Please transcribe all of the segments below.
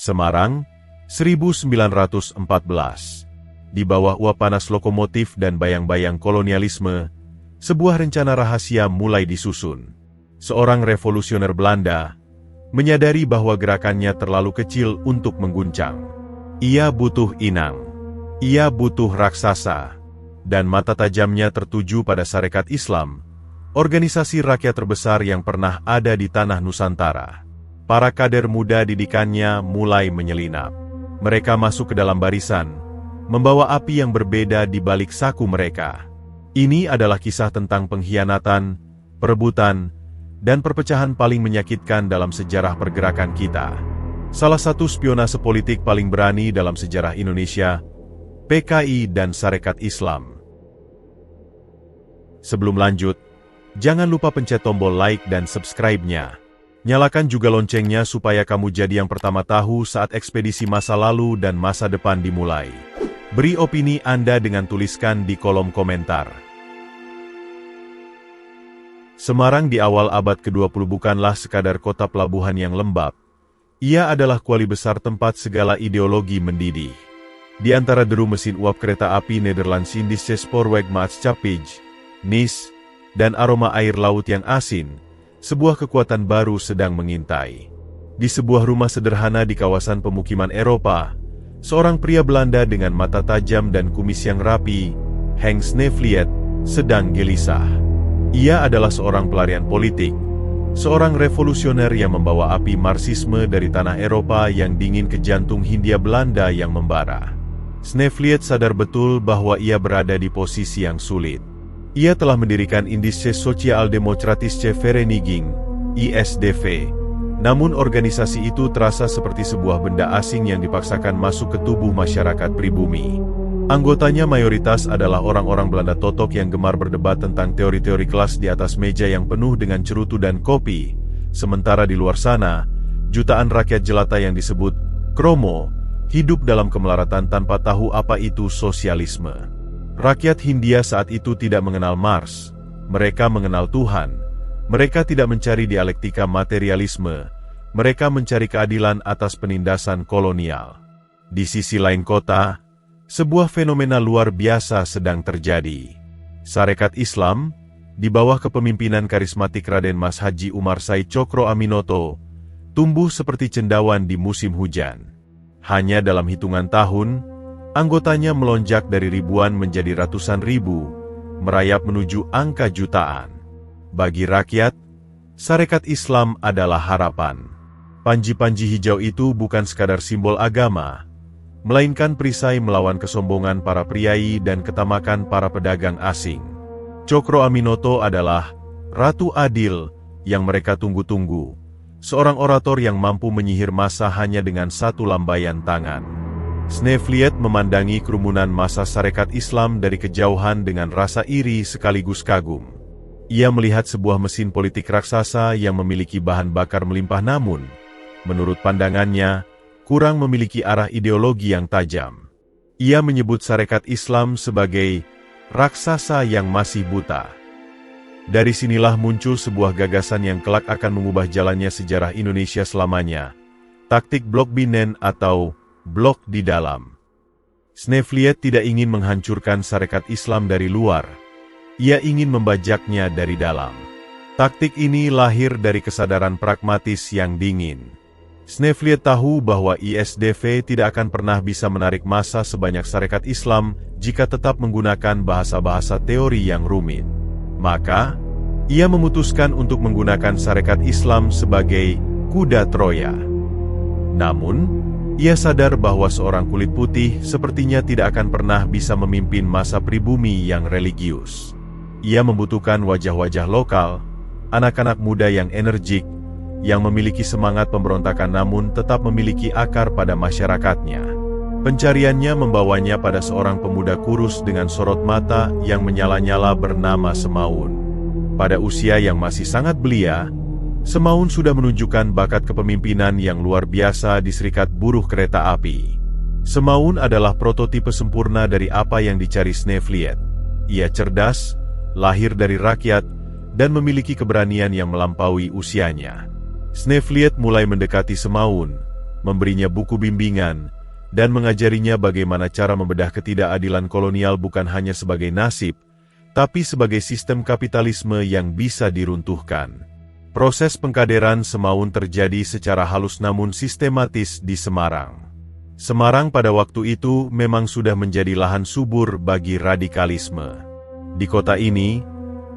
Semarang, 1914. Di bawah uap panas lokomotif dan bayang-bayang kolonialisme, sebuah rencana rahasia mulai disusun. Seorang revolusioner Belanda menyadari bahwa gerakannya terlalu kecil untuk mengguncang. Ia butuh inang. Ia butuh raksasa. Dan mata tajamnya tertuju pada Sarekat Islam, organisasi rakyat terbesar yang pernah ada di tanah Nusantara. Para kader muda didikannya mulai menyelinap. Mereka masuk ke dalam barisan, membawa api yang berbeda di balik saku mereka. Ini adalah kisah tentang pengkhianatan, perebutan, dan perpecahan paling menyakitkan dalam sejarah pergerakan kita. Salah satu spionase politik paling berani dalam sejarah Indonesia, PKI dan Sarekat Islam. Sebelum lanjut, jangan lupa pencet tombol like dan subscribe-nya. Nyalakan juga loncengnya supaya kamu jadi yang pertama tahu saat ekspedisi masa lalu dan masa depan dimulai. Beri opini Anda dengan tuliskan di kolom komentar. Semarang di awal abad ke-20 bukanlah sekadar kota pelabuhan yang lembab. Ia adalah kuali besar tempat segala ideologi mendidih. Di antara deru mesin uap kereta api Nederlands-Indische Spoorwegmaatschappij, NIS, dan aroma air laut yang asin, sebuah kekuatan baru sedang mengintai. Di sebuah rumah sederhana di kawasan pemukiman Eropa, seorang pria Belanda dengan mata tajam dan kumis yang rapi, Henk Snevliet, sedang gelisah. Ia adalah seorang pelarian politik, seorang revolusioner yang membawa api Marxisme dari tanah Eropa yang dingin ke jantung Hindia Belanda yang membara. Snevliet sadar betul bahwa ia berada di posisi yang sulit. Ia telah mendirikan Indische Sociaal-Democratische Vereniging, ISDV. Namun organisasi itu terasa seperti sebuah benda asing yang dipaksakan masuk ke tubuh masyarakat pribumi. Anggotanya mayoritas adalah orang-orang Belanda totok yang gemar berdebat tentang teori-teori kelas di atas meja yang penuh dengan cerutu dan kopi. Sementara di luar sana, jutaan rakyat jelata yang disebut kromo hidup dalam kemelaratan tanpa tahu apa itu sosialisme. Rakyat Hindia saat itu tidak mengenal Marx, mereka mengenal Tuhan. Mereka tidak mencari dialektika materialisme, mereka mencari keadilan atas penindasan kolonial. Di sisi lain kota, sebuah fenomena luar biasa sedang terjadi. Sarekat Islam, di bawah kepemimpinan karismatik Raden Mas Haji Umar Said Cokro Aminoto, tumbuh seperti cendawan di musim hujan. Hanya dalam hitungan tahun, anggotanya melonjak dari ribuan menjadi ratusan ribu, merayap menuju angka jutaan. Bagi rakyat, Sarekat Islam adalah harapan. Panji-panji hijau itu bukan sekadar simbol agama, melainkan perisai melawan kesombongan para priai dan ketamakan para pedagang asing. Cokro Aminoto adalah Ratu Adil yang mereka tunggu-tunggu, seorang orator yang mampu menyihir massa hanya dengan satu lambaian tangan. Snevliet memandangi kerumunan massa Sarekat Islam dari kejauhan dengan rasa iri sekaligus kagum. Ia melihat sebuah mesin politik raksasa yang memiliki bahan bakar melimpah namun, menurut pandangannya, kurang memiliki arah ideologi yang tajam. Ia menyebut Sarekat Islam sebagai raksasa yang masih buta. Dari sinilah muncul sebuah gagasan yang kelak akan mengubah jalannya sejarah Indonesia selamanya, taktik blok binen atau blok di dalam. Snevliet tidak ingin menghancurkan Sarekat Islam dari luar, ia ingin membajaknya dari dalam. Taktik ini lahir dari kesadaran pragmatis yang dingin. Snevliet tahu bahwa ISDV tidak akan pernah bisa menarik massa sebanyak Sarekat Islam jika tetap menggunakan bahasa-bahasa teori yang rumit. Maka, ia memutuskan untuk menggunakan Sarekat Islam sebagai kuda Troya. Namun, ia sadar bahwa seorang kulit putih sepertinya tidak akan pernah bisa memimpin massa pribumi yang religius. Ia membutuhkan wajah-wajah lokal, anak-anak muda yang energik, yang memiliki semangat pemberontakan namun tetap memiliki akar pada masyarakatnya. Pencariannya membawanya pada seorang pemuda kurus dengan sorot mata yang menyala-nyala bernama Semaun. Pada usia yang masih sangat belia, Semaun sudah menunjukkan bakat kepemimpinan yang luar biasa di Serikat Buruh Kereta Api. Semaun adalah prototipe sempurna dari apa yang dicari Snevliet. Ia cerdas, lahir dari rakyat, dan memiliki keberanian yang melampaui usianya. Snevliet mulai mendekati Semaun, memberinya buku bimbingan, dan mengajarinya bagaimana cara membedah ketidakadilan kolonial bukan hanya sebagai nasib, tapi sebagai sistem kapitalisme yang bisa diruntuhkan. Proses pengkaderan Semaun terjadi secara halus namun sistematis di Semarang. Semarang pada waktu itu memang sudah menjadi lahan subur bagi radikalisme. Di kota ini,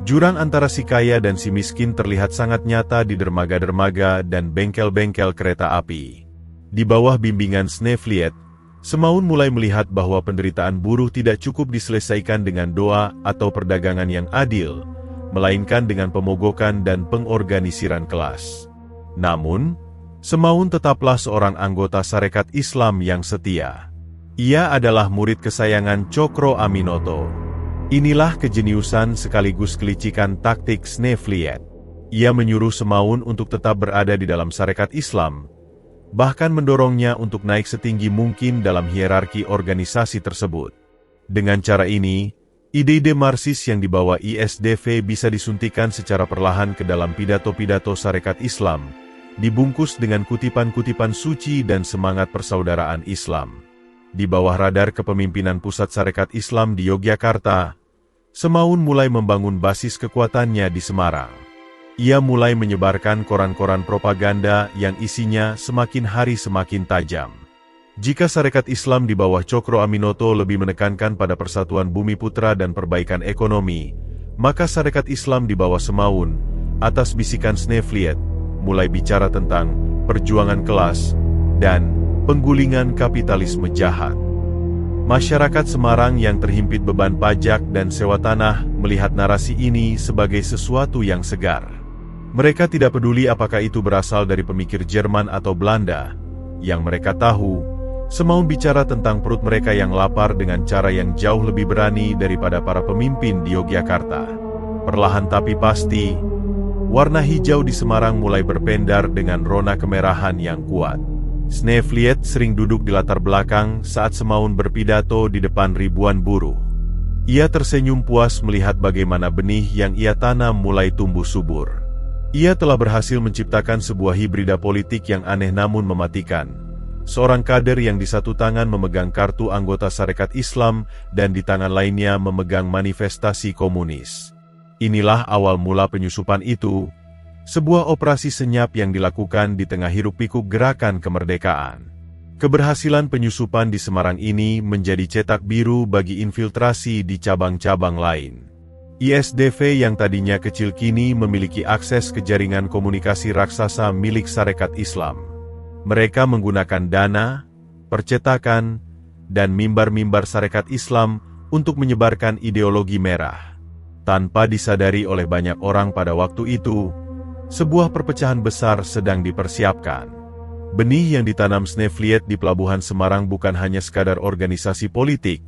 jurang antara si kaya dan si miskin terlihat sangat nyata di dermaga-dermaga dan bengkel-bengkel kereta api. Di bawah bimbingan Snevliet, Semaun mulai melihat bahwa penderitaan buruh tidak cukup diselesaikan dengan doa atau perdagangan yang adil, melainkan dengan pemogokan dan pengorganisiran kelas. Namun, Semaun tetaplah seorang anggota Sarekat Islam yang setia. Ia adalah murid kesayangan Cokro Aminoto. Inilah kejeniusan sekaligus kelicikan taktik Snevliet. Ia menyuruh Semaun untuk tetap berada di dalam Sarekat Islam, bahkan mendorongnya untuk naik setinggi mungkin dalam hierarki organisasi tersebut. Dengan cara ini, ide-ide Marxis yang dibawa ISDV bisa disuntikan secara perlahan ke dalam pidato-pidato Sarekat Islam, dibungkus dengan kutipan-kutipan suci dan semangat persaudaraan Islam. Di bawah radar kepemimpinan Pusat Sarekat Islam di Yogyakarta, Semaun mulai membangun basis kekuatannya di Semarang. Ia mulai menyebarkan koran-koran propaganda yang isinya semakin hari semakin tajam. Jika Sarekat Islam di bawah Cokro Aminoto lebih menekankan pada persatuan bumi putra dan perbaikan ekonomi, maka Sarekat Islam di bawah Semaun, atas bisikan Snevliet, mulai bicara tentang perjuangan kelas dan penggulingan kapitalisme jahat. Masyarakat Semarang yang terhimpit beban pajak dan sewa tanah melihat narasi ini sebagai sesuatu yang segar. Mereka tidak peduli apakah itu berasal dari pemikir Jerman atau Belanda. Yang mereka tahu, Semaun bicara tentang perut mereka yang lapar dengan cara yang jauh lebih berani daripada para pemimpin di Yogyakarta. Perlahan tapi pasti, warna hijau di Semarang mulai berpendar dengan rona kemerahan yang kuat. Snevliet sering duduk di latar belakang saat Semaun berpidato di depan ribuan buruh. Ia tersenyum puas melihat bagaimana benih yang ia tanam mulai tumbuh subur. Ia telah berhasil menciptakan sebuah hibrida politik yang aneh namun mematikan. Seorang kader yang di satu tangan memegang kartu anggota Sarekat Islam dan di tangan lainnya memegang manifestasi komunis. Inilah awal mula penyusupan itu, sebuah operasi senyap yang dilakukan di tengah hiruk-pikuk gerakan kemerdekaan. Keberhasilan penyusupan di Semarang ini menjadi cetak biru bagi infiltrasi di cabang-cabang lain. ISDV yang tadinya kecil kini memiliki akses ke jaringan komunikasi raksasa milik Sarekat Islam. Mereka menggunakan dana, percetakan, dan mimbar-mimbar Sarekat Islam untuk menyebarkan ideologi merah. Tanpa disadari oleh banyak orang pada waktu itu, sebuah perpecahan besar sedang dipersiapkan. Benih yang ditanam Snevliet di Pelabuhan Semarang bukan hanya sekadar organisasi politik,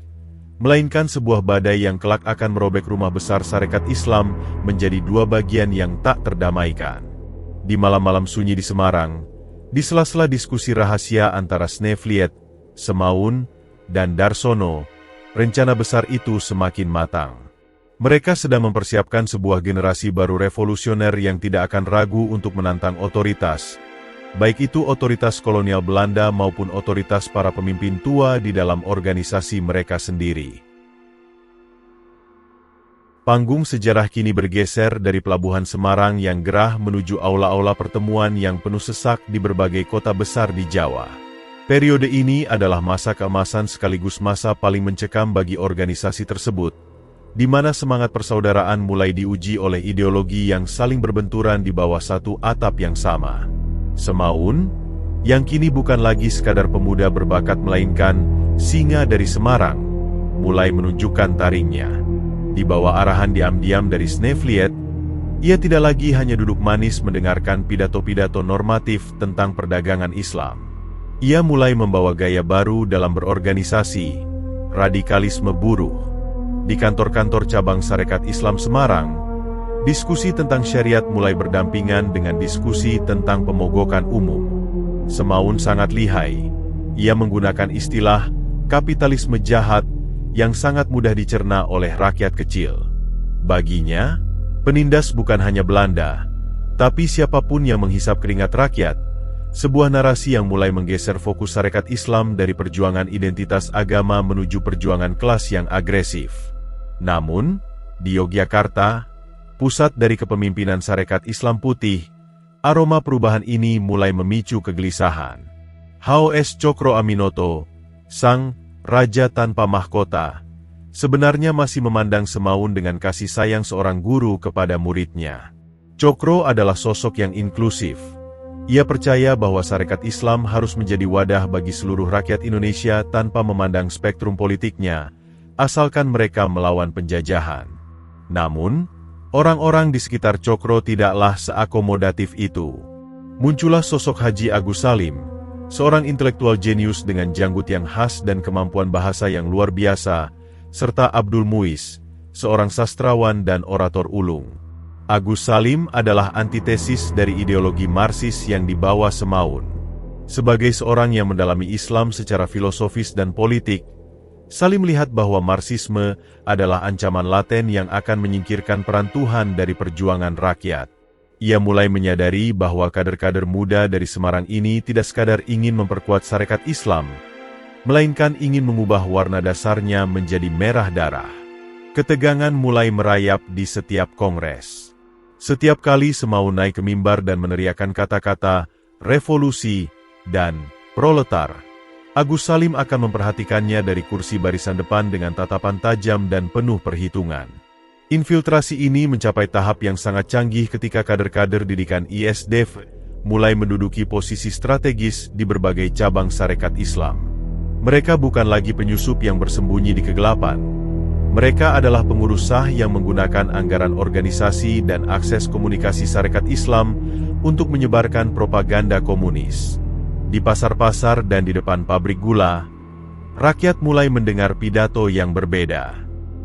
melainkan sebuah badai yang kelak akan merobek rumah besar Sarekat Islam menjadi dua bagian yang tak terdamaikan. Di malam-malam sunyi di Semarang, di sela-sela diskusi rahasia antara Snevliet, Semaun, dan Darsono, rencana besar itu semakin matang. Mereka sedang mempersiapkan sebuah generasi baru revolusioner yang tidak akan ragu untuk menantang otoritas, baik itu otoritas kolonial Belanda maupun otoritas para pemimpin tua di dalam organisasi mereka sendiri. Panggung sejarah kini bergeser dari Pelabuhan Semarang yang gerah menuju aula-aula pertemuan yang penuh sesak di berbagai kota besar di Jawa. Periode ini adalah masa keemasan sekaligus masa paling mencekam bagi organisasi tersebut, di mana semangat persaudaraan mulai diuji oleh ideologi yang saling berbenturan di bawah satu atap yang sama. Semaun, yang kini bukan lagi sekadar pemuda berbakat melainkan singa dari Semarang, mulai menunjukkan taringnya. Di bawah arahan diam-diam dari Snevliet, ia tidak lagi hanya duduk manis mendengarkan pidato-pidato normatif tentang perdagangan Islam. Ia mulai membawa gaya baru dalam berorganisasi, radikalisme buruh. Di kantor-kantor cabang Sarekat Islam Semarang, diskusi tentang syariat mulai berdampingan dengan diskusi tentang pemogokan umum. Semaun sangat lihai. Ia menggunakan istilah kapitalisme jahat yang sangat mudah dicerna oleh rakyat kecil. Baginya, penindas bukan hanya Belanda, tapi siapapun yang menghisap keringat rakyat, Sebuah narasi yang mulai menggeser fokus Sarekat Islam dari perjuangan identitas agama menuju perjuangan kelas yang agresif. Namun, di Yogyakarta, pusat dari kepemimpinan Sarekat Islam Putih, aroma perubahan ini mulai memicu kegelisahan. H.O.S. Cokro Aminoto, sang raja tanpa mahkota, sebenarnya masih memandang Semaun dengan kasih sayang seorang guru kepada muridnya. Cokro adalah sosok yang inklusif. Ia percaya bahwa Sarekat Islam harus menjadi wadah bagi seluruh rakyat Indonesia tanpa memandang spektrum politiknya, asalkan mereka melawan penjajahan. Namun, orang-orang di sekitar Cokro tidaklah seakomodatif itu. Muncullah sosok Haji Agus Salim, seorang intelektual jenius dengan janggut yang khas dan kemampuan bahasa yang luar biasa, serta Abdul Muiz, seorang sastrawan dan orator ulung. Agus Salim adalah antitesis dari ideologi Marxis yang dibawa Semaun. Sebagai seorang yang mendalami Islam secara filosofis dan politik, Salim melihat bahwa Marxisme adalah ancaman laten yang akan menyingkirkan peran Tuhan dari perjuangan rakyat. Ia mulai menyadari bahwa kader-kader muda dari Semarang ini tidak sekadar ingin memperkuat Sarekat Islam, melainkan ingin mengubah warna dasarnya menjadi merah darah. Ketegangan mulai merayap di setiap kongres. Setiap kali Semaun naik ke mimbar dan meneriakkan kata-kata revolusi dan proletar, Agus Salim akan memperhatikannya dari kursi barisan depan dengan tatapan tajam dan penuh perhitungan. Infiltrasi ini mencapai tahap yang sangat canggih ketika kader-kader didikan ISDF mulai menduduki posisi strategis di berbagai cabang Sarekat Islam. Mereka bukan lagi penyusup yang bersembunyi di kegelapan. Mereka adalah pengurus sah yang menggunakan anggaran organisasi dan akses komunikasi Sarekat Islam untuk menyebarkan propaganda komunis. Di pasar-pasar dan di depan pabrik gula, rakyat mulai mendengar pidato yang berbeda.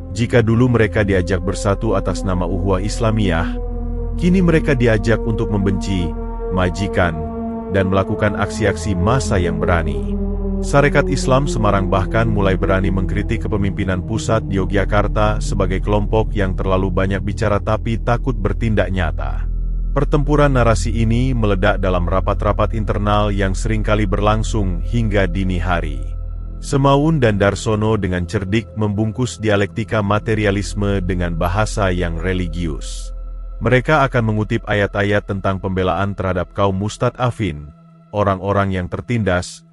Jika dulu mereka diajak bersatu atas nama Ukhuwah Islamiyah, kini mereka diajak untuk membenci, majikan, dan melakukan aksi-aksi massa yang berani. Sarekat Islam Semarang bahkan mulai berani mengkritik kepemimpinan pusat di Yogyakarta sebagai kelompok yang terlalu banyak bicara tapi takut bertindak nyata. Pertempuran narasi ini meledak dalam rapat-rapat internal yang seringkali berlangsung hingga dini hari. Semaun dan Darsono dengan cerdik membungkus dialektika materialisme dengan bahasa yang religius. Mereka akan mengutip ayat-ayat tentang pembelaan terhadap kaum mustad'afin, orang-orang yang tertindas,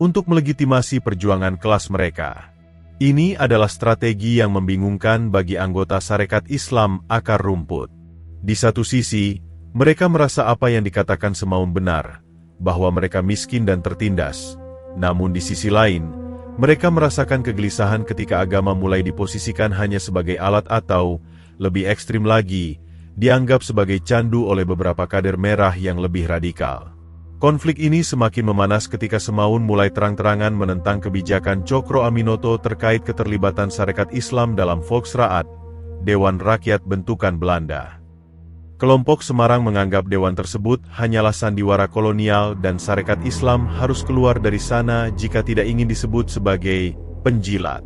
untuk melegitimasi perjuangan kelas mereka. Ini adalah strategi yang membingungkan bagi anggota Sarekat Islam akar rumput. Di satu sisi, mereka merasa apa yang dikatakan Semaun benar, bahwa mereka miskin dan tertindas. Namun di sisi lain, mereka merasakan kegelisahan ketika agama mulai diposisikan hanya sebagai alat atau, lebih ekstrim lagi, dianggap sebagai candu oleh beberapa kader merah yang lebih radikal. Konflik ini semakin memanas ketika Semaun mulai terang-terangan menentang kebijakan Cokro Aminoto terkait keterlibatan Sarekat Islam dalam Volksraad, Dewan Rakyat bentukan Belanda. Kelompok Semarang menganggap dewan tersebut hanyalah sandiwara kolonial dan Sarekat Islam harus keluar dari sana jika tidak ingin disebut sebagai penjilat.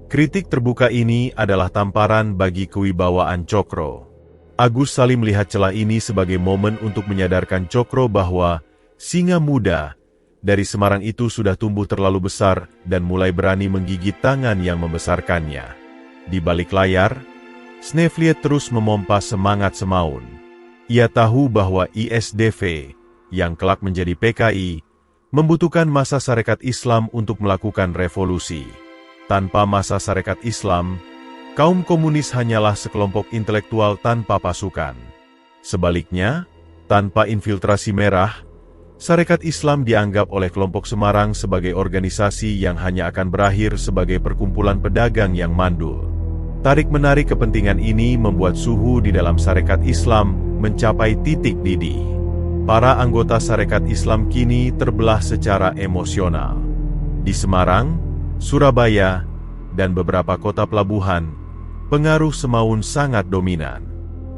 Kritik terbuka ini adalah tamparan bagi kewibawaan Cokro. Agus Salim melihat celah ini sebagai momen untuk menyadarkan Cokro bahwa singa muda dari Semarang itu sudah tumbuh terlalu besar dan mulai berani menggigit tangan yang membesarkannya. Di balik layar, Snevliet terus memompa semangat Semaun. Ia tahu bahwa ISDV, yang kelak menjadi PKI, membutuhkan massa Sarekat Islam untuk melakukan revolusi. Tanpa massa Sarekat Islam, kaum komunis hanyalah sekelompok intelektual tanpa pasukan. Sebaliknya, tanpa infiltrasi merah, Sarekat Islam dianggap oleh kelompok Semarang sebagai organisasi yang hanya akan berakhir sebagai perkumpulan pedagang yang mandul. Tarik-menarik kepentingan ini membuat suhu di dalam Sarekat Islam mencapai titik didih. Para anggota Sarekat Islam kini terbelah secara emosional. Di Semarang, Surabaya, dan beberapa kota pelabuhan, pengaruh Semaun sangat dominan.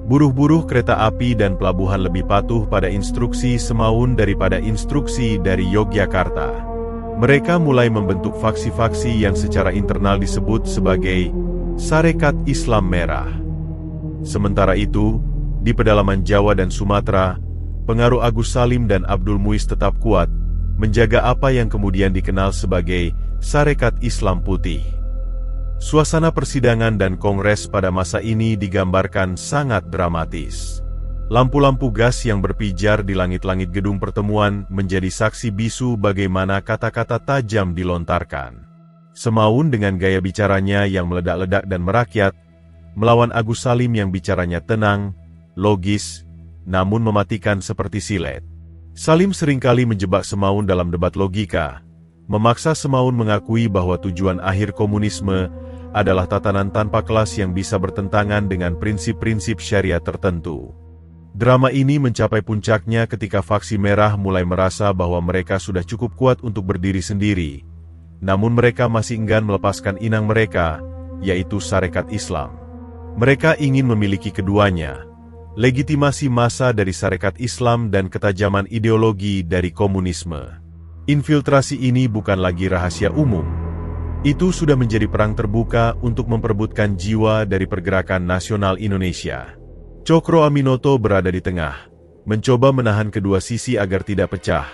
Buruh-buruh kereta api dan pelabuhan lebih patuh pada instruksi Semaun daripada instruksi dari Yogyakarta. Mereka mulai membentuk faksi-faksi yang secara internal disebut sebagai Sarekat Islam Merah. Sementara itu, di pedalaman Jawa dan Sumatera, Pengaruh Agus Salim dan Abdul Muiz tetap kuat, menjaga apa yang kemudian dikenal sebagai Sarekat Islam Putih. Suasana persidangan dan kongres pada masa ini digambarkan sangat dramatis. Lampu-lampu gas yang berpijar di langit-langit gedung pertemuan menjadi saksi bisu bagaimana kata-kata tajam dilontarkan. Semaun dengan gaya bicaranya yang meledak-ledak dan merakyat, melawan Agus Salim yang bicaranya tenang, logis, namun mematikan seperti silet. Salim seringkali menjebak Semaun dalam debat logika, memaksa Semaun mengakui bahwa tujuan akhir komunisme adalah tatanan tanpa kelas yang bisa bertentangan dengan prinsip-prinsip syariat tertentu. Drama ini mencapai puncaknya ketika faksi merah mulai merasa bahwa mereka sudah cukup kuat untuk berdiri sendiri, namun mereka masih enggan melepaskan inang mereka, yaitu Sarekat Islam. Mereka ingin memiliki keduanya, legitimasi massa dari Sarekat Islam dan ketajaman ideologi dari komunisme. Infiltrasi ini bukan lagi rahasia umum. Itu sudah menjadi perang terbuka untuk memperebutkan jiwa dari pergerakan nasional Indonesia. Cokro Aminoto berada di tengah, mencoba menahan kedua sisi agar tidak pecah.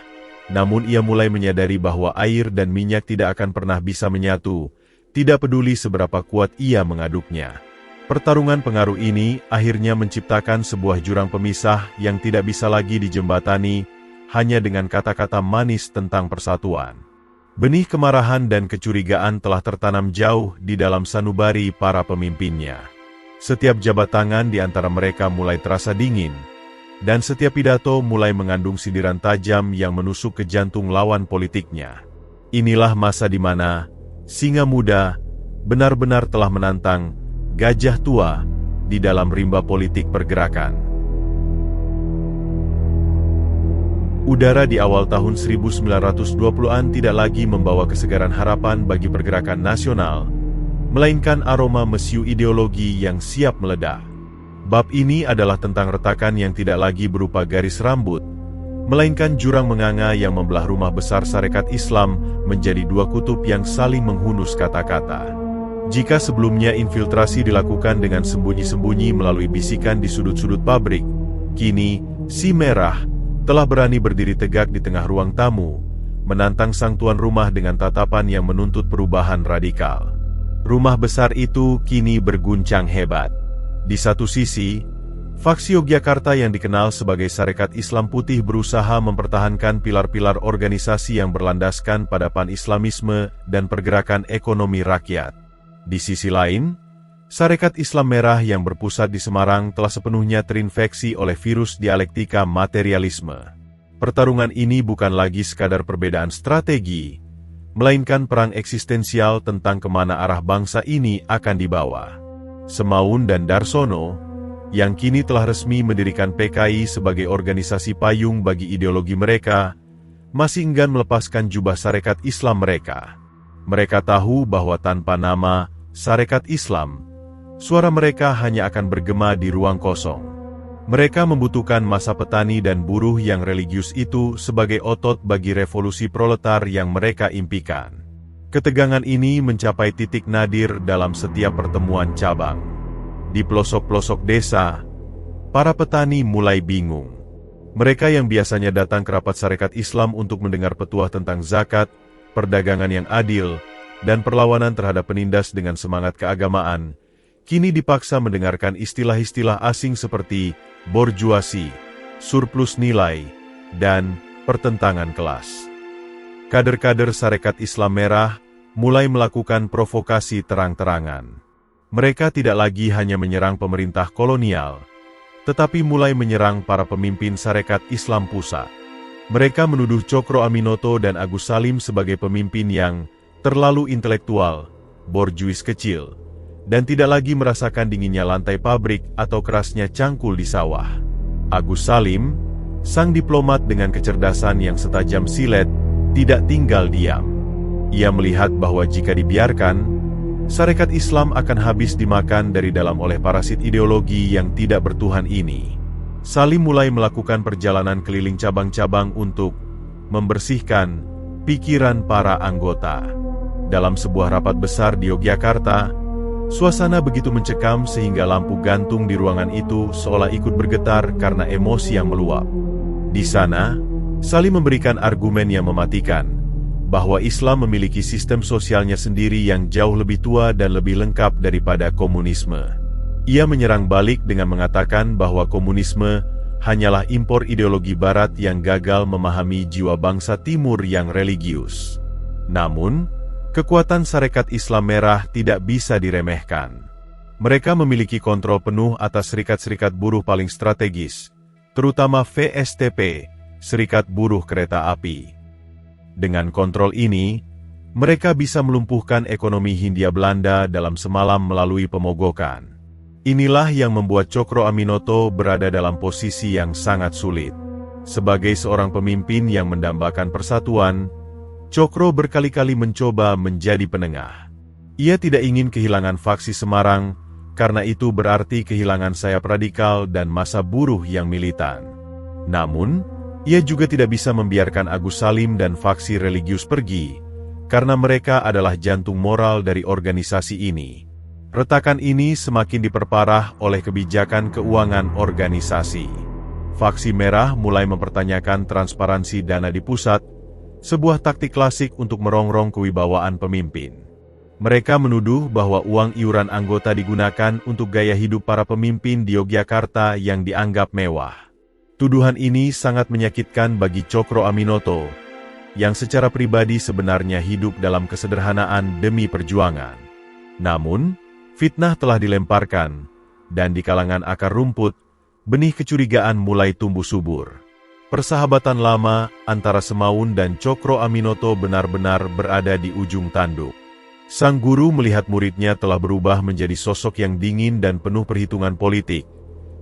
Namun ia mulai menyadari bahwa air dan minyak tidak akan pernah bisa menyatu, tidak peduli seberapa kuat ia mengaduknya. Pertarungan pengaruh ini akhirnya menciptakan sebuah jurang pemisah yang tidak bisa lagi dijembatani hanya dengan kata-kata manis tentang persatuan. Benih kemarahan dan kecurigaan telah tertanam jauh di dalam sanubari para pemimpinnya. Setiap jabat tangan di antara mereka mulai terasa dingin, dan setiap pidato mulai mengandung sindiran tajam yang menusuk ke jantung lawan politiknya. Inilah masa di mana singa muda benar-benar telah menantang gajah tua di dalam rimba politik pergerakan. Udara di awal tahun 1920-an tidak lagi membawa kesegaran harapan bagi pergerakan nasional, melainkan aroma mesiu ideologi yang siap meledak. Bab ini adalah tentang retakan yang tidak lagi berupa garis rambut, melainkan jurang menganga yang membelah rumah besar Sarekat Islam menjadi dua kutub yang saling menghunus kata-kata. Jika sebelumnya infiltrasi dilakukan dengan sembunyi-sembunyi melalui bisikan di sudut-sudut pabrik, kini si merah telah berani berdiri tegak di tengah ruang tamu, menantang sang tuan rumah dengan tatapan yang menuntut perubahan radikal. Rumah besar itu kini berguncang hebat. Di satu sisi, faksi Yogyakarta yang dikenal sebagai Sarekat Islam Putih berusaha mempertahankan pilar-pilar organisasi yang berlandaskan pada pan-islamisme dan pergerakan ekonomi rakyat. Di sisi lain, Sarekat Islam Merah yang berpusat di Semarang telah sepenuhnya terinfeksi oleh virus dialektika materialisme. Pertarungan ini bukan lagi sekadar perbedaan strategi, melainkan perang eksistensial tentang kemana arah bangsa ini akan dibawa. Semaun dan Darsono, yang kini telah resmi mendirikan PKI sebagai organisasi payung bagi ideologi mereka, masih enggan melepaskan jubah Sarekat Islam mereka. Mereka tahu bahwa tanpa nama Sarekat Islam, suara mereka hanya akan bergema di ruang kosong. Mereka membutuhkan massa petani dan buruh yang religius itu sebagai otot bagi revolusi proletar yang mereka impikan. Ketegangan ini mencapai titik nadir dalam setiap pertemuan cabang. Di pelosok-pelosok desa, para petani mulai bingung. Mereka yang biasanya datang ke rapat Sarekat Islam untuk mendengar petuah tentang zakat, perdagangan yang adil, dan perlawanan terhadap penindas dengan semangat keagamaan, kini dipaksa mendengarkan istilah-istilah asing seperti borjuasi, surplus nilai, dan pertentangan kelas. Kader-kader Sarekat Islam Merah mulai melakukan provokasi terang-terangan. Mereka tidak lagi hanya menyerang pemerintah kolonial, tetapi mulai menyerang para pemimpin Sarekat Islam Pusat. Mereka menuduh Cokro Aminoto dan Agus Salim sebagai pemimpin yang terlalu intelektual, borjuis kecil, dan tidak lagi merasakan dinginnya lantai pabrik atau kerasnya cangkul di sawah. Agus Salim, sang diplomat dengan kecerdasan yang setajam silet, tidak tinggal diam. Ia melihat bahwa jika dibiarkan, Sarekat Islam akan habis dimakan dari dalam oleh parasit ideologi yang tidak bertuhan ini. Salim mulai melakukan perjalanan keliling cabang-cabang untuk membersihkan pikiran para anggota. Dalam sebuah rapat besar di Yogyakarta, suasana begitu mencekam sehingga lampu gantung di ruangan itu seolah ikut bergetar karena emosi yang meluap. Di sana, Salim memberikan argumen yang mematikan, bahwa Islam memiliki sistem sosialnya sendiri yang jauh lebih tua dan lebih lengkap daripada komunisme. Ia menyerang balik dengan mengatakan bahwa komunisme hanyalah impor ideologi Barat yang gagal memahami jiwa bangsa Timur yang religius. Namun, kekuatan Sarekat Islam Merah tidak bisa diremehkan. Mereka memiliki kontrol penuh atas serikat-serikat buruh paling strategis, terutama VSTP, Serikat Buruh Kereta Api. Dengan kontrol ini, mereka bisa melumpuhkan ekonomi Hindia Belanda dalam semalam melalui pemogokan. Inilah yang membuat Cokro Aminoto berada dalam posisi yang sangat sulit. Sebagai seorang pemimpin yang mendambakan persatuan, Cokro berkali-kali mencoba menjadi penengah. Ia tidak ingin kehilangan faksi Semarang, karena itu berarti kehilangan sayap radikal dan massa buruh yang militan. Namun, ia juga tidak bisa membiarkan Agus Salim dan faksi religius pergi, karena mereka adalah jantung moral dari organisasi ini. Retakan ini semakin diperparah oleh kebijakan keuangan organisasi. Faksi Merah mulai mempertanyakan transparansi dana di pusat, sebuah taktik klasik untuk merongrong kewibawaan pemimpin. Mereka menuduh bahwa uang iuran anggota digunakan untuk gaya hidup para pemimpin di Yogyakarta yang dianggap mewah. Tuduhan ini sangat menyakitkan bagi Cokro Aminoto, yang secara pribadi sebenarnya hidup dalam kesederhanaan demi perjuangan. Namun, fitnah telah dilemparkan, dan di kalangan akar rumput, benih kecurigaan mulai tumbuh subur. Persahabatan lama antara Semaun dan Cokro Aminoto benar-benar berada di ujung tanduk. Sang guru melihat muridnya telah berubah menjadi sosok yang dingin dan penuh perhitungan politik,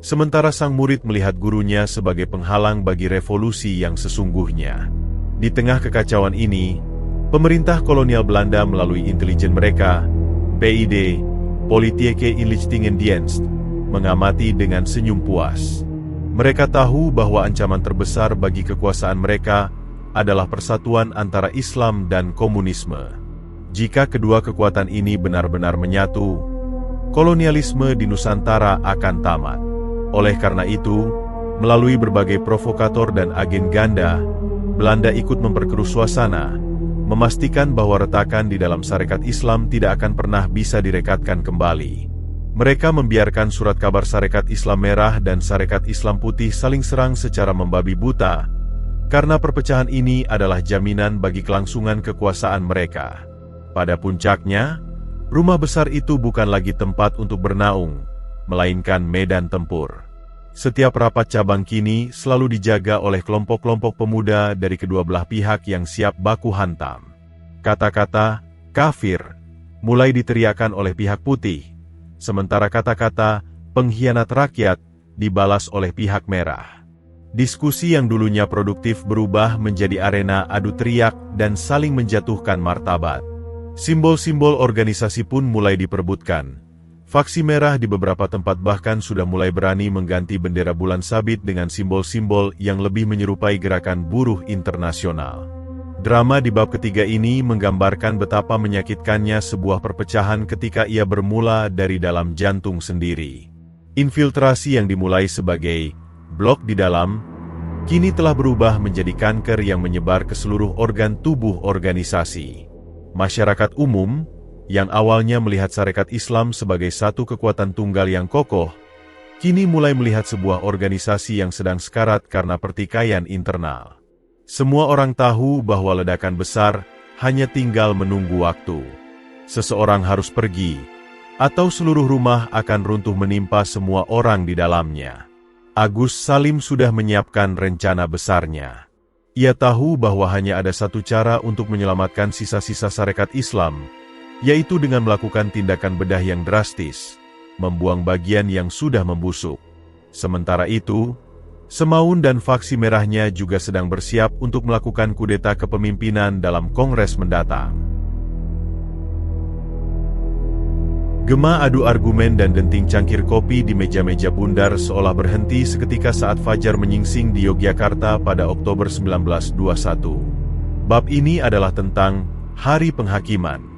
sementara sang murid melihat gurunya sebagai penghalang bagi revolusi yang sesungguhnya. Di tengah kekacauan ini, pemerintah kolonial Belanda melalui intelijen mereka, PID, Politieke Inlichtingendienst, mengamati dengan senyum puas. Mereka tahu bahwa ancaman terbesar bagi kekuasaan mereka adalah persatuan antara Islam dan komunisme. Jika kedua kekuatan ini benar-benar menyatu, kolonialisme di Nusantara akan tamat. Oleh karena itu, melalui berbagai provokator dan agen ganda, Belanda ikut memperkeruh suasana, memastikan bahwa retakan di dalam Sarekat Islam tidak akan pernah bisa direkatkan kembali. Mereka membiarkan surat kabar Sarekat Islam Merah dan Sarekat Islam Putih saling serang secara membabi buta, karena perpecahan ini adalah jaminan bagi kelangsungan kekuasaan mereka. Pada puncaknya, rumah besar itu bukan lagi tempat untuk bernaung, melainkan medan tempur. Setiap rapat cabang kini selalu dijaga oleh kelompok-kelompok pemuda dari kedua belah pihak yang siap baku hantam. Kata-kata kafir mulai diteriakan oleh pihak putih, sementara kata-kata pengkhianat rakyat dibalas oleh pihak merah. Diskusi yang dulunya produktif berubah menjadi arena adu teriak dan saling menjatuhkan martabat. Simbol-simbol organisasi pun mulai diperebutkan. Faksi Merah di beberapa tempat bahkan sudah mulai berani mengganti bendera bulan sabit dengan simbol-simbol yang lebih menyerupai gerakan buruh internasional. Drama di bab ketiga ini menggambarkan betapa menyakitkannya sebuah perpecahan ketika ia bermula dari dalam jantung sendiri. Infiltrasi yang dimulai sebagai blok di dalam, kini telah berubah menjadi kanker yang menyebar ke seluruh organ tubuh organisasi. Masyarakat umum, yang awalnya melihat Sarekat Islam sebagai satu kekuatan tunggal yang kokoh, kini mulai melihat sebuah organisasi yang sedang sekarat karena pertikaian internal. Semua orang tahu bahwa ledakan besar hanya tinggal menunggu waktu. Seseorang harus pergi, atau seluruh rumah akan runtuh menimpa semua orang di dalamnya. Agus Salim sudah menyiapkan rencana besarnya. Ia tahu bahwa hanya ada satu cara untuk menyelamatkan sisa-sisa Sarekat Islam, yaitu dengan melakukan tindakan bedah yang drastis, membuang bagian yang sudah membusuk. Sementara itu, Semaun dan faksi merahnya juga sedang bersiap untuk melakukan kudeta kepemimpinan dalam kongres mendatang. Gema adu argumen dan denting cangkir kopi di meja-meja bundar seolah berhenti seketika saat fajar menyingsing di Yogyakarta pada Oktober 1921. Bab ini adalah tentang Hari Penghakiman.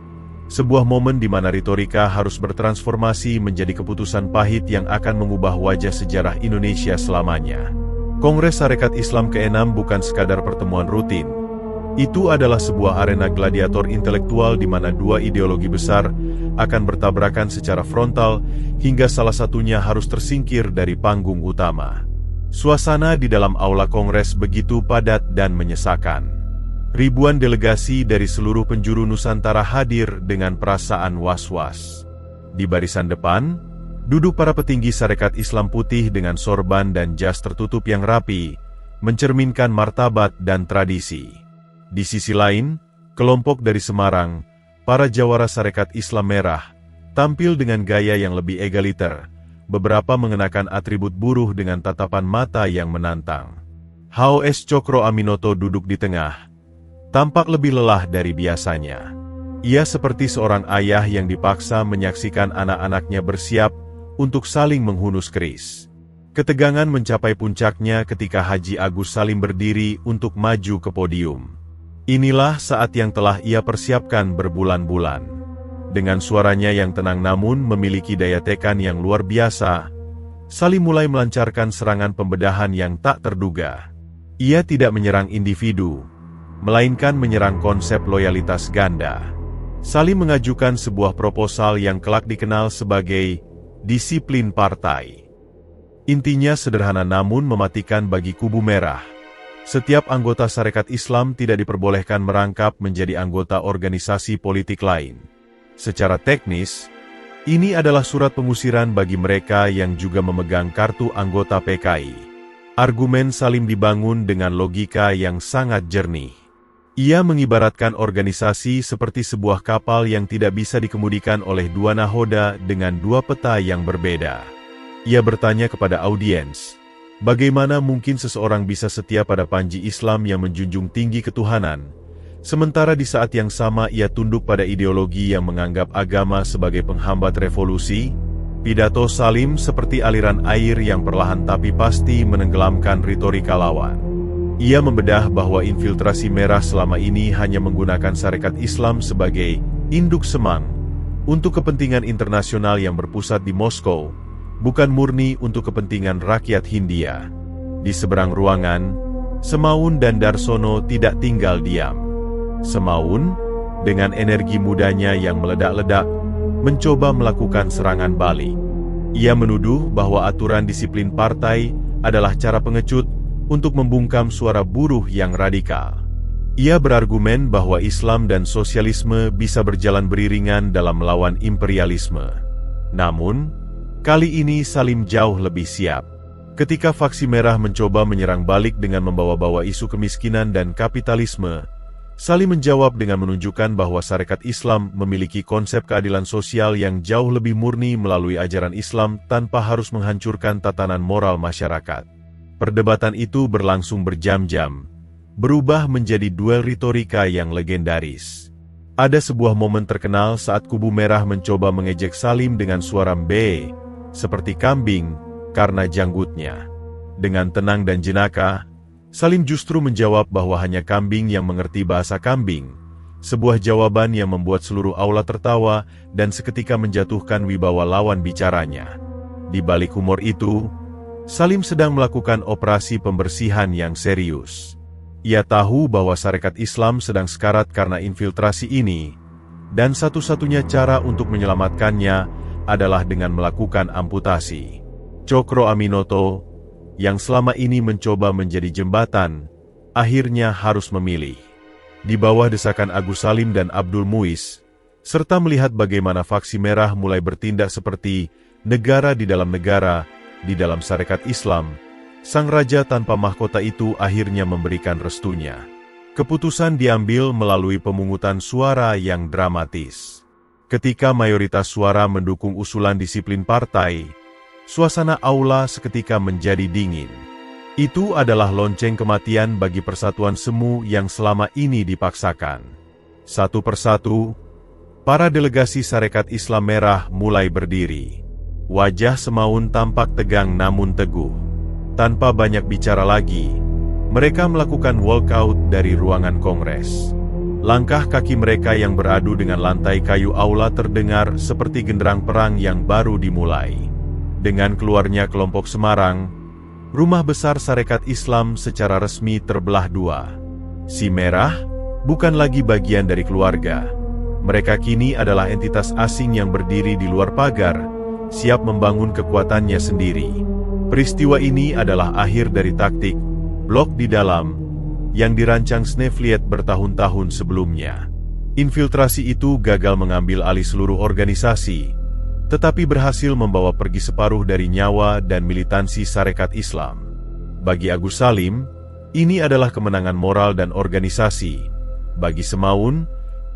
Sebuah momen di mana retorika harus bertransformasi menjadi keputusan pahit yang akan mengubah wajah sejarah Indonesia selamanya. Kongres Sarekat Islam ke-6 bukan sekadar pertemuan rutin. Itu adalah sebuah arena gladiator intelektual di mana dua ideologi besar akan bertabrakan secara frontal hingga salah satunya harus tersingkir dari panggung utama. Suasana di dalam aula kongres begitu padat dan menyesakan. Ribuan delegasi dari seluruh penjuru Nusantara hadir dengan perasaan was-was. Di barisan depan, duduk para petinggi Sarekat Islam Putih dengan sorban dan jas tertutup yang rapi, mencerminkan martabat dan tradisi. Di sisi lain, kelompok dari Semarang, para jawara Sarekat Islam Merah, tampil dengan gaya yang lebih egaliter, beberapa mengenakan atribut buruh dengan tatapan mata yang menantang. H.O.S. Cokro Aminoto duduk di tengah, tampak lebih lelah dari biasanya. Ia seperti seorang ayah yang dipaksa menyaksikan anak-anaknya bersiap untuk saling menghunus keris. Ketegangan mencapai puncaknya ketika Haji Agus Salim berdiri untuk maju ke podium. Inilah saat yang telah ia persiapkan berbulan-bulan. Dengan suaranya yang tenang namun memiliki daya tekan yang luar biasa, Salim mulai melancarkan serangan pembedahan yang tak terduga. Ia tidak menyerang individu, melainkan menyerang konsep loyalitas ganda. Salim mengajukan sebuah proposal yang kelak dikenal sebagai disiplin partai. Intinya sederhana namun mematikan bagi kubu merah. Setiap anggota Sarekat Islam tidak diperbolehkan merangkap menjadi anggota organisasi politik lain. Secara teknis, ini adalah surat pengusiran bagi mereka yang juga memegang kartu anggota PKI. Argumen Salim dibangun dengan logika yang sangat jernih. Ia mengibaratkan organisasi seperti sebuah kapal yang tidak bisa dikemudikan oleh dua nahoda dengan dua peta yang berbeda. Ia bertanya kepada audiens, bagaimana mungkin seseorang bisa setia pada panji Islam yang menjunjung tinggi ketuhanan, sementara di saat yang sama ia tunduk pada ideologi yang menganggap agama sebagai penghambat revolusi? Pidato Salim seperti aliran air yang perlahan tapi pasti menenggelamkan retorika lawan. Ia membedah bahwa infiltrasi merah selama ini hanya menggunakan Sarekat Islam sebagai induk semang untuk kepentingan internasional yang berpusat di Moskow, bukan murni untuk kepentingan rakyat Hindia. Di seberang ruangan, Semaun dan Darsono tidak tinggal diam. Semaun, dengan energi mudanya yang meledak-ledak, mencoba melakukan serangan balik. Ia menuduh bahwa aturan disiplin partai adalah cara pengecut untuk membungkam suara buruh yang radikal. Ia berargumen bahwa Islam dan sosialisme bisa berjalan beriringan dalam melawan imperialisme. Namun, kali ini Salim jauh lebih siap. Ketika faksi merah mencoba menyerang balik dengan membawa-bawa isu kemiskinan dan kapitalisme, Salim menjawab dengan menunjukkan bahwa Sarekat Islam memiliki konsep keadilan sosial yang jauh lebih murni melalui ajaran Islam tanpa harus menghancurkan tatanan moral masyarakat. Perdebatan itu berlangsung berjam-jam, berubah menjadi duel retorika yang legendaris. Ada sebuah momen terkenal saat kubu merah mencoba mengejek Salim dengan suara "B", seperti kambing, karena janggutnya. Dengan tenang dan jenaka, Salim justru menjawab bahwa hanya kambing yang mengerti bahasa kambing, sebuah jawaban yang membuat seluruh aula tertawa dan seketika menjatuhkan wibawa lawan bicaranya. Di balik humor itu, Salim sedang melakukan operasi pembersihan yang serius. Ia tahu bahwa Sarekat Islam sedang sekarat karena infiltrasi ini, dan satu-satunya cara untuk menyelamatkannya adalah dengan melakukan amputasi. Cokro Aminoto, yang selama ini mencoba menjadi jembatan, akhirnya harus memilih. Di bawah desakan Agus Salim dan Abdul Muiz, serta melihat bagaimana faksi merah mulai bertindak seperti negara di dalam Sarekat Islam, sang raja tanpa mahkota itu akhirnya memberikan restunya. Keputusan diambil melalui pemungutan suara yang dramatis. Ketika mayoritas suara mendukung usulan disiplin partai, suasana aula seketika menjadi dingin. Itu adalah lonceng kematian bagi persatuan semu yang selama ini dipaksakan. Satu persatu, para delegasi Sarekat Islam Merah mulai berdiri. Wajah Semaun tampak tegang namun teguh. Tanpa banyak bicara lagi, mereka melakukan walkout dari ruangan kongres. Langkah kaki mereka yang beradu dengan lantai kayu aula terdengar seperti genderang perang yang baru dimulai. Dengan keluarnya kelompok Semarang, rumah besar Sarekat Islam secara resmi terbelah dua. Si Merah bukan lagi bagian dari keluarga. Mereka kini adalah entitas asing yang berdiri di luar pagar, siap membangun kekuatannya sendiri. Peristiwa ini adalah akhir dari taktik blok di dalam yang dirancang Snefliet bertahun-tahun sebelumnya. Infiltrasi itu gagal mengambil alih seluruh organisasi, tetapi berhasil membawa pergi separuh dari nyawa dan militansi Sarekat Islam. Bagi Agus Salim, ini adalah kemenangan moral dan organisasi. Bagi Semaun,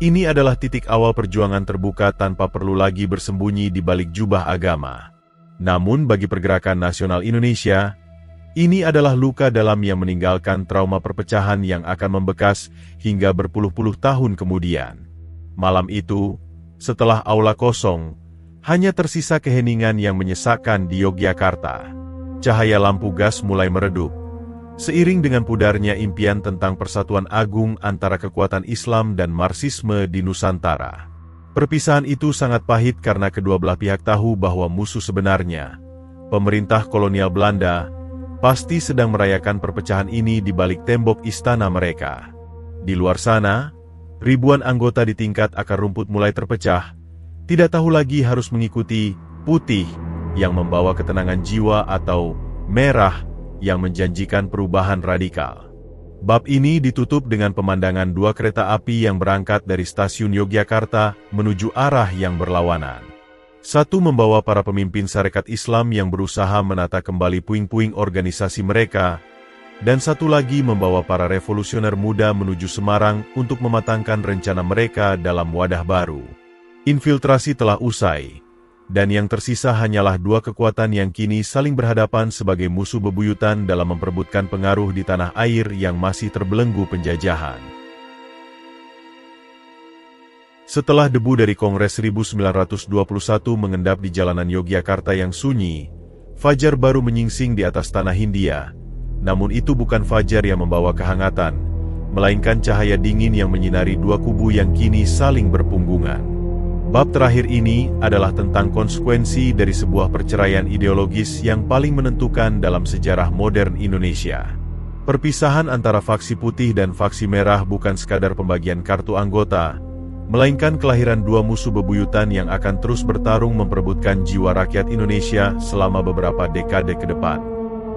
ini adalah titik awal perjuangan terbuka tanpa perlu lagi bersembunyi di balik jubah agama. Namun bagi Pergerakan Nasional Indonesia, ini adalah luka dalam yang meninggalkan trauma perpecahan yang akan membekas hingga berpuluh-puluh tahun kemudian. Malam itu, setelah aula kosong, hanya tersisa keheningan yang menyesakkan di Yogyakarta. Cahaya lampu gas mulai meredup. Seiring dengan pudarnya impian tentang persatuan agung antara kekuatan Islam dan Marxisme di Nusantara. Perpisahan itu sangat pahit karena kedua belah pihak tahu bahwa musuh sebenarnya, pemerintah kolonial Belanda, pasti sedang merayakan perpecahan ini di balik tembok istana mereka. Di luar sana, ribuan anggota di tingkat akar rumput mulai terpecah, tidak tahu lagi harus mengikuti putih yang membawa ketenangan jiwa atau merah yang menjanjikan perubahan radikal. Bab ini ditutup dengan pemandangan dua kereta api yang berangkat dari stasiun Yogyakarta menuju arah yang berlawanan. Satu membawa para pemimpin Sarekat Islam yang berusaha menata kembali puing-puing organisasi mereka, dan satu lagi membawa para revolusioner muda menuju Semarang untuk mematangkan rencana mereka dalam wadah baru. Infiltrasi telah usai, dan yang tersisa hanyalah dua kekuatan yang kini saling berhadapan sebagai musuh bebuyutan dalam memperebutkan pengaruh di tanah air yang masih terbelenggu penjajahan. Setelah debu dari Kongres 1921 mengendap di jalanan Yogyakarta yang sunyi, fajar baru menyingsing di atas tanah Hindia. Namun itu bukan fajar yang membawa kehangatan, melainkan cahaya dingin yang menyinari dua kubu yang kini saling berpunggungan. Bab terakhir ini adalah tentang konsekuensi dari sebuah perceraian ideologis yang paling menentukan dalam sejarah modern Indonesia. Perpisahan antara faksi putih dan faksi merah bukan sekadar pembagian kartu anggota, melainkan kelahiran dua musuh bebuyutan yang akan terus bertarung memperebutkan jiwa rakyat Indonesia selama beberapa dekade ke depan.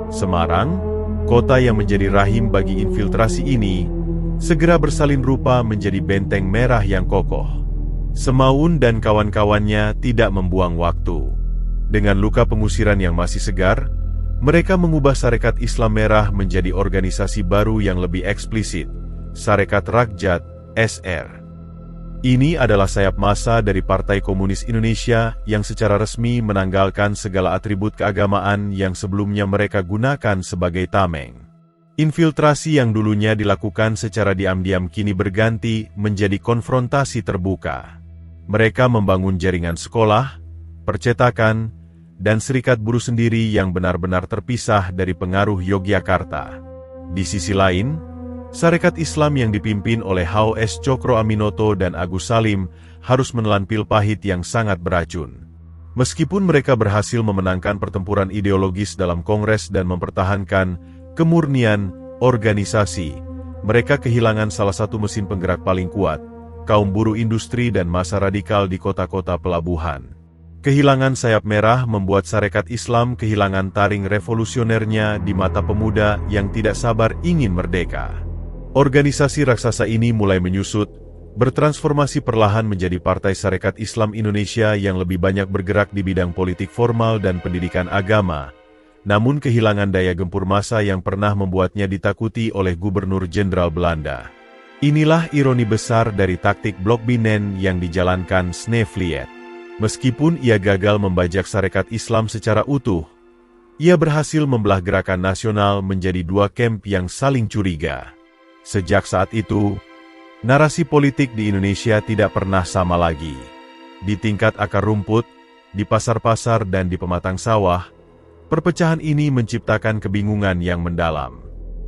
Semarang, kota yang menjadi rahim bagi infiltrasi ini, segera bersalin rupa menjadi benteng merah yang kokoh. Semaun dan kawan-kawannya tidak membuang waktu. Dengan luka pengusiran yang masih segar, mereka mengubah Sarekat Islam Merah menjadi organisasi baru yang lebih eksplisit, Sarekat Rakyat, SR. Ini adalah sayap massa dari Partai Komunis Indonesia yang secara resmi menanggalkan segala atribut keagamaan yang sebelumnya mereka gunakan sebagai tameng. Infiltrasi yang dulunya dilakukan secara diam-diam kini berganti menjadi konfrontasi terbuka. Mereka membangun jaringan sekolah, percetakan, dan serikat buruh sendiri yang benar-benar terpisah dari pengaruh Yogyakarta. Di sisi lain, Sarekat Islam yang dipimpin oleh H.O.S. Cokro Aminoto dan Agus Salim harus menelan pil pahit yang sangat beracun. Meskipun mereka berhasil memenangkan pertempuran ideologis dalam Kongres dan mempertahankan kemurnian organisasi, mereka kehilangan salah satu mesin penggerak paling kuat, kaum buruh industri dan massa radikal di kota-kota pelabuhan. Kehilangan sayap merah membuat Sarekat Islam kehilangan taring revolusionernya di mata pemuda yang tidak sabar ingin merdeka. Organisasi raksasa ini mulai menyusut, bertransformasi perlahan menjadi Partai Sarekat Islam Indonesia yang lebih banyak bergerak di bidang politik formal dan pendidikan agama, namun kehilangan daya gempur massa yang pernah membuatnya ditakuti oleh Gubernur Jenderal Belanda. Inilah ironi besar dari taktik blok Binen yang dijalankan Snefliet. Meskipun ia gagal membajak Sarekat Islam secara utuh, ia berhasil membelah gerakan nasional menjadi dua kamp yang saling curiga. Sejak saat itu, narasi politik di Indonesia tidak pernah sama lagi. Di tingkat akar rumput, di pasar-pasar dan di pematang sawah, perpecahan ini menciptakan kebingungan yang mendalam.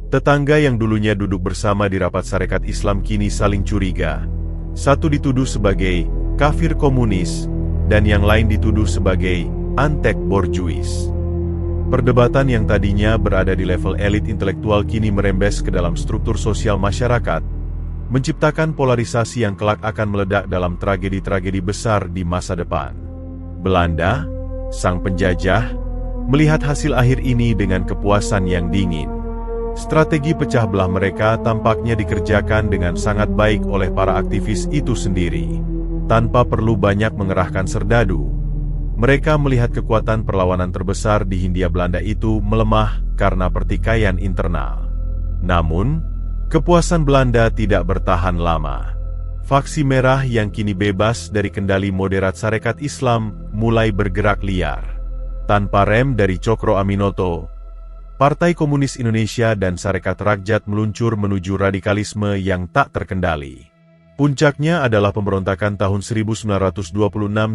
Tetangga yang dulunya duduk bersama di rapat Sarekat Islam kini saling curiga. Satu dituduh sebagai kafir komunis, dan yang lain dituduh sebagai antek borjuis. Perdebatan yang tadinya berada di level elit intelektual kini merembes ke dalam struktur sosial masyarakat, menciptakan polarisasi yang kelak akan meledak dalam tragedi-tragedi besar di masa depan. Belanda, sang penjajah, melihat hasil akhir ini dengan kepuasan yang dingin. Strategi pecah belah mereka tampaknya dikerjakan dengan sangat baik oleh para aktivis itu sendiri. Tanpa perlu banyak mengerahkan serdadu, mereka melihat kekuatan perlawanan terbesar di Hindia Belanda itu melemah karena pertikaian internal. Namun, kepuasan Belanda tidak bertahan lama. Faksi merah yang kini bebas dari kendali moderat Sarekat Islam mulai bergerak liar. Tanpa rem dari Cokro Aminoto, Partai Komunis Indonesia dan Sarekat Rakyat meluncur menuju radikalisme yang tak terkendali. Puncaknya adalah pemberontakan tahun 1926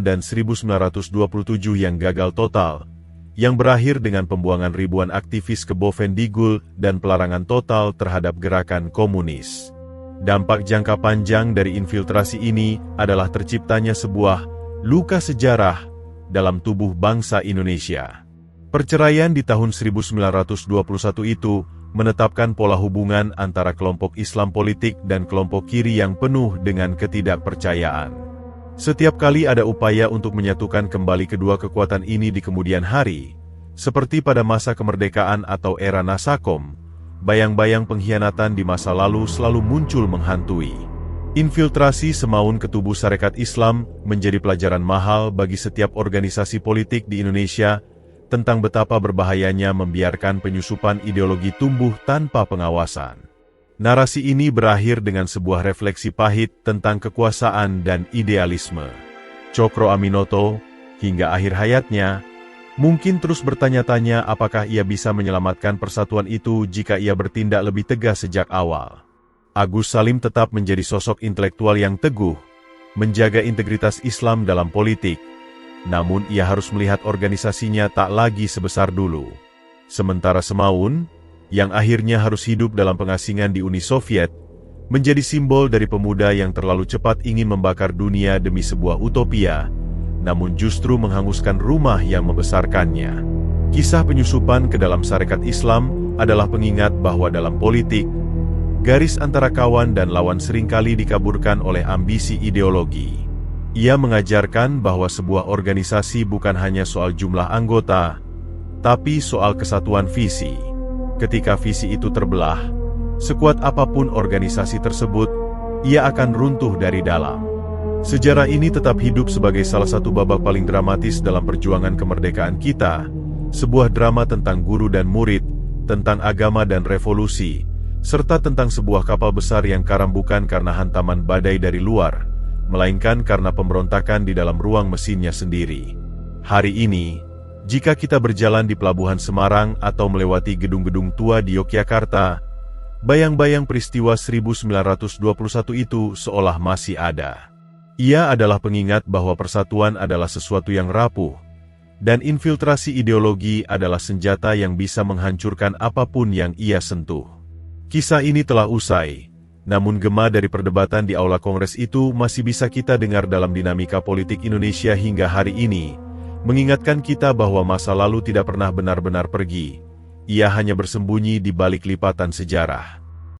dan 1927 yang gagal total, yang berakhir dengan pembuangan ribuan aktivis ke Bovendigul dan pelarangan total terhadap gerakan komunis. Dampak jangka panjang dari infiltrasi ini adalah terciptanya sebuah luka sejarah dalam tubuh bangsa Indonesia. Perceraian di tahun 1921 itu menetapkan pola hubungan antara kelompok Islam politik dan kelompok kiri yang penuh dengan ketidakpercayaan. Setiap kali ada upaya untuk menyatukan kembali kedua kekuatan ini di kemudian hari, seperti pada masa kemerdekaan atau era Nasakom, bayang-bayang pengkhianatan di masa lalu selalu muncul menghantui. Infiltrasi Semaun ke tubuh Sarekat Islam menjadi pelajaran mahal bagi setiap organisasi politik di Indonesia tentang betapa berbahayanya membiarkan penyusupan ideologi tumbuh tanpa pengawasan. Narasi ini berakhir dengan sebuah refleksi pahit tentang kekuasaan dan idealisme. Cokro Aminoto, hingga akhir hayatnya, mungkin terus bertanya-tanya apakah ia bisa menyelamatkan persatuan itu jika ia bertindak lebih tegas sejak awal. Agus Salim tetap menjadi sosok intelektual yang teguh, menjaga integritas Islam dalam politik, namun ia harus melihat organisasinya tak lagi sebesar dulu. Sementara Semaun, yang akhirnya harus hidup dalam pengasingan di Uni Soviet, menjadi simbol dari pemuda yang terlalu cepat ingin membakar dunia demi sebuah utopia, namun justru menghanguskan rumah yang membesarkannya. Kisah penyusupan ke dalam Sarekat Islam adalah pengingat bahwa dalam politik, garis antara kawan dan lawan seringkali dikaburkan oleh ambisi ideologi. Ia mengajarkan bahwa sebuah organisasi bukan hanya soal jumlah anggota, tapi soal kesatuan visi. Ketika visi itu terbelah, sekuat apapun organisasi tersebut, ia akan runtuh dari dalam. Sejarah ini tetap hidup sebagai salah satu babak paling dramatis dalam perjuangan kemerdekaan kita, sebuah drama tentang guru dan murid, tentang agama dan revolusi, serta tentang sebuah kapal besar yang karam bukan karena hantaman badai dari luar, melainkan karena pemberontakan di dalam ruang mesinnya sendiri. Hari ini, jika kita berjalan di Pelabuhan Semarang atau melewati gedung-gedung tua di Yogyakarta, bayang-bayang peristiwa 1921 itu seolah masih ada. Ia adalah pengingat bahwa persatuan adalah sesuatu yang rapuh, dan infiltrasi ideologi adalah senjata yang bisa menghancurkan apapun yang ia sentuh. Kisah ini telah usai, namun gema dari perdebatan di Aula Kongres itu masih bisa kita dengar dalam dinamika politik Indonesia hingga hari ini, mengingatkan kita bahwa masa lalu tidak pernah benar-benar pergi, ia hanya bersembunyi di balik lipatan sejarah.